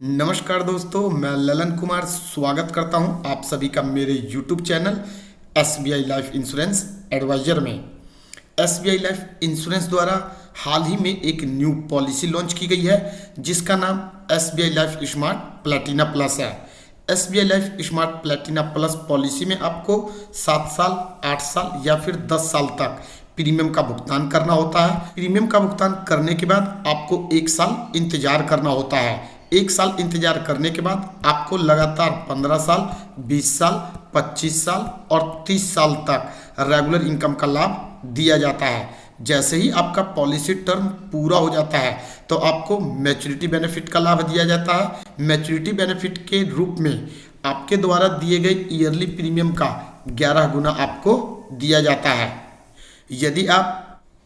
नमस्कार दोस्तों, मैं ललन कुमार स्वागत करता हूं आप सभी का मेरे YouTube channel SBI life insurance advisor में। SBI लाइफ इंश्योरेंस द्वारा हाल ही में एक न्यू पॉलिसी लॉन्च की गई है जिसका नाम SBI life smart Platina plus है। SBI life smart Platina plus policy में आपको 7 साल, 8 साल या फिर 10 साल तक प्रीमियम का भुगतान करना होता है। प्रीमियम का भुगतान करने के बाद आपको 1 साल इंतजार करना होता है। 1 साल इंतजार करने के बाद आपको लगातार 15 साल, 20 साल, 25 साल और 30 साल तक रेगुलर इनकम का लाभ दिया जाता है। जैसे ही आपका पॉलिसी टर्म पूरा हो जाता है तो आपको मैच्योरिटी बेनिफिट का लाभ दिया जाता है। मैच्योरिटी बेनिफिट के रूप में आपके द्वारा दिए गए ईयरली प्रीमियम का 11 गुना आपको दिया जाता है। यदि आप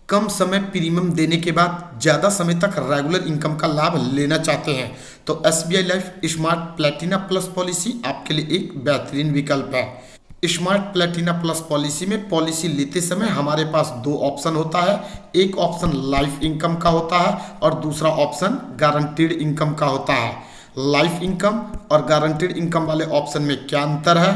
कम समय प्रीमियम देने के बाद ज़्यादा समय तक रेगुलर इनकम का लाभ लेना चाहते हैं तो SBI life smart Platina plus policy आपके लिए एक बेहतरीन विकल्प है। स्मार्ट प्लैटिना प्लस पॉलिसी में पॉलिसी लेते समय हमारे पास 2 ऑप्शन होता है। एक ऑप्शन लाइफ इनकम का होता है और दूसरा ऑप्शन गारंटीड इनकम का होता है। लाइफ इनकम और गारंटीड इनकम वाले ऑप्शन में क्या अंतर है,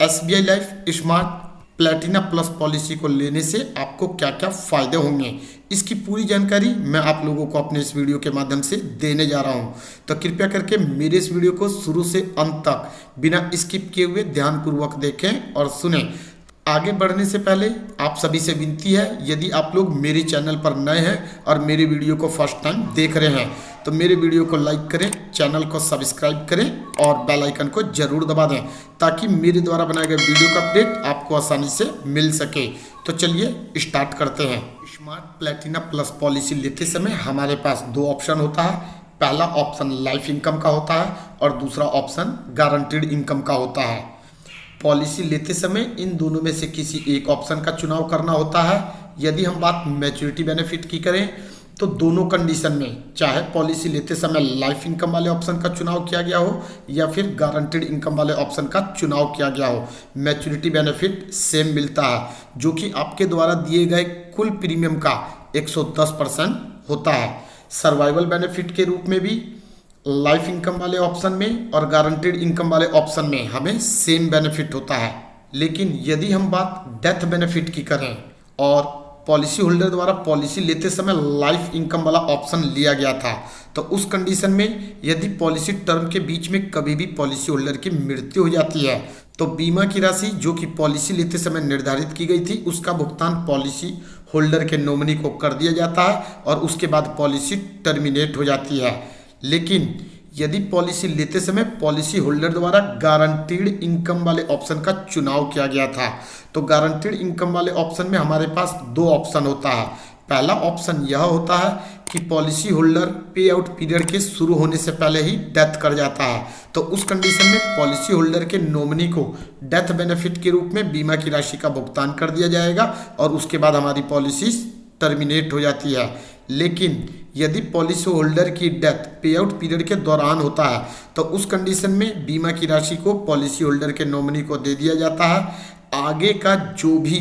SBI life smart Platina plus policy को लेने से आपको क्या क्या फ़ायदे होंगे, इसकी पूरी जानकारी मैं आप लोगों को अपने इस वीडियो के माध्यम से देने जा रहा हूं। तो कृपया करके मेरे इस वीडियो को शुरू से अंत तक बिना स्किप किए हुए ध्यानपूर्वक देखें और सुनें। आगे बढ़ने से पहले आप सभी से विनती है, यदि आप लोग मेरे चैनल पर नए हैं और मेरे वीडियो को फर्स्ट टाइम देख रहे हैं तो मेरे वीडियो को लाइक करें, चैनल को सब्सक्राइब करें और बेल आइकन को जरूर दबा दें ताकि मेरे द्वारा बनाए गए वीडियो का अपडेट आपको आसानी से मिल सके। तो चलिए स्टार्ट करते हैं। स्मार्ट प्लैटिना प्लस पॉलिसी लेते समय हमारे पास 2 ऑप्शन होता है। पहला ऑप्शन लाइफ इनकम का होता है और दूसरा ऑप्शन गारंटीड इनकम का होता है। पॉलिसी लेते समय इन दोनों में से किसी एक ऑप्शन का चुनाव करना होता है। यदि हम बात मैच्योरिटी बेनिफिट की करें तो दोनों कंडीशन में, चाहे पॉलिसी लेते समय लाइफ इनकम वाले ऑप्शन का चुनाव किया गया हो या फिर गारंटीड इनकम वाले ऑप्शन का चुनाव किया गया हो, मैच्योरिटी बेनिफिट सेम मिलता है जो कि आपके द्वारा दिए गए कुल प्रीमियम का 110% होता है। सर्वाइवल बेनिफिट के रूप में भी लाइफ इनकम वाले ऑप्शन में और गारंटीड इनकम वाले ऑप्शन में हमें सेम बेनिफिट होता है। लेकिन यदि हम बात डेथ बेनिफिट की करें और पॉलिसी होल्डर द्वारा पॉलिसी लेते समय लाइफ इनकम वाला ऑप्शन लिया गया था तो उस कंडीशन में यदि पॉलिसी टर्म के बीच में कभी भी पॉलिसी होल्डर की मृत्यु हो जाती है तो बीमा की राशि जो कि पॉलिसी लेते समय निर्धारित की गई थी उसका भुगतान पॉलिसी होल्डर के नॉमिनी को कर दिया जाता है और उसके बाद पॉलिसी टर्मिनेट हो जाती है। लेकिन यदि पॉलिसी लेते समय पॉलिसी होल्डर द्वारा गारंटीड इनकम वाले ऑप्शन का चुनाव किया गया था तो गारंटीड इनकम वाले ऑप्शन में हमारे पास 2 ऑप्शन होता है। पहला ऑप्शन यह होता है कि पॉलिसी होल्डर पे आउट पीरियड के शुरू होने से पहले ही डेथ कर जाता है तो उस कंडीशन में पॉलिसी होल्डर के नॉमिनी को डेथ बेनिफिट के रूप में बीमा की राशि का भुगतान कर दिया जाएगा और उसके बाद हमारी पॉलिसी टर्मिनेट हो जाती है। लेकिन यदि पॉलिसी होल्डर की डेथ पे आउट पीरियड के दौरान होता है तो उस कंडीशन में बीमा की राशि को पॉलिसी होल्डर के नॉमिनी को दे दिया जाता है। आगे का जो भी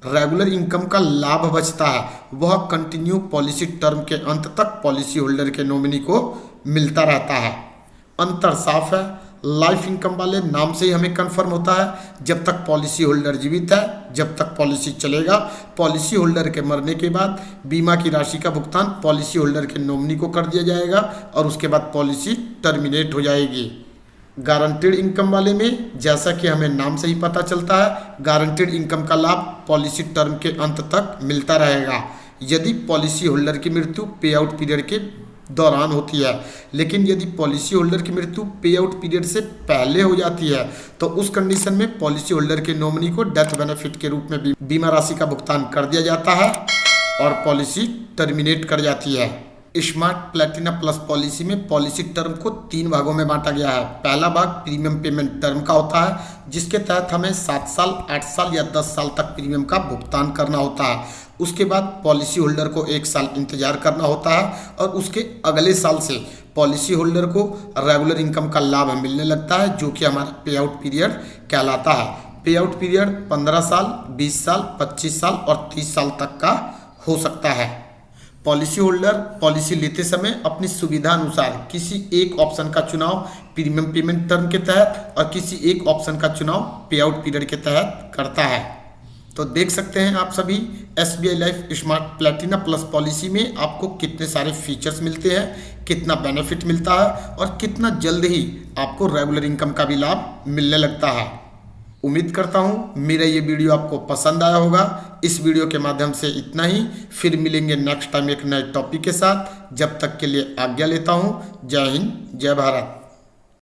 रेगुलर इनकम का लाभ बचता है वह कंटिन्यू पॉलिसी टर्म के अंत तक पॉलिसी होल्डर के नॉमिनी को मिलता रहता है। अंतर साफ है, लाइफ इनकम वाले नाम से ही हमें कंफर्म होता है जब तक पॉलिसी होल्डर जीवित है, जब तक पॉलिसी चलेगा, पॉलिसी होल्डर के मरने के बाद बीमा की राशि का भुगतान पॉलिसी होल्डर के नॉमिनी को कर दिया जाएगा और उसके बाद पॉलिसी टर्मिनेट हो जाएगी। गारंटीड इनकम वाले में जैसा कि हमें नाम से ही पता चलता है, गारंटीड इनकम का लाभ पॉलिसी टर्म के अंत तक मिलता रहेगा यदि पॉलिसी होल्डर की मृत्यु पे आउट पीरियड के दौरान होती है। लेकिन यदि पॉलिसी होल्डर की मृत्यु पे आउट पीरियड से पहले हो जाती है तो उस कंडीशन में पॉलिसी होल्डर के नॉमिनी को डेथ बेनिफिट के रूप में बीमा राशि का भुगतान कर दिया जाता है और पॉलिसी टर्मिनेट कर जाती है। स्मार्ट प्लैटिना प्लस पॉलिसी में पॉलिसी टर्म को 3 भागों में बांटा गया है। पहला भाग प्रीमियम पेमेंट टर्म का होता है जिसके तहत हमें 7 साल, 8 साल या 10 साल तक प्रीमियम का भुगतान करना होता है। उसके बाद पॉलिसी होल्डर को 1 साल इंतजार करना होता है और उसके अगले साल से पॉलिसी होल्डर को रेगुलर इनकम का लाभ मिलने लगता है जो कि हमारा पे आउट पीरियड कहलाता है। पे आउट पीरियड 15 साल, 20 साल, 25 साल और 30 साल तक का हो सकता है। पॉलिसी होल्डर पॉलिसी लेते समय अपनी सुविधा अनुसार किसी एक ऑप्शन का चुनाव प्रीमियम पेमेंट टर्म के तहत और किसी एक ऑप्शन का चुनाव पे आउट पीरियड के तहत करता है। तो देख सकते हैं आप सभी SBI life smart Platina plus policy में आपको कितने सारे फीचर्स मिलते हैं, कितना बेनिफिट मिलता है और कितना जल्द ही आपको रेगुलर इनकम का भी लाभ मिलने लगता है। उम्मीद करता हूँ मेरा ये वीडियो आपको पसंद आया होगा। इस वीडियो के माध्यम से इतना ही, फिर मिलेंगे नेक्स्ट टाइम एक नए टॉपिक के साथ। जब तक के लिए आज्ञा लेता हूँ। जय हिंद, जय भारत।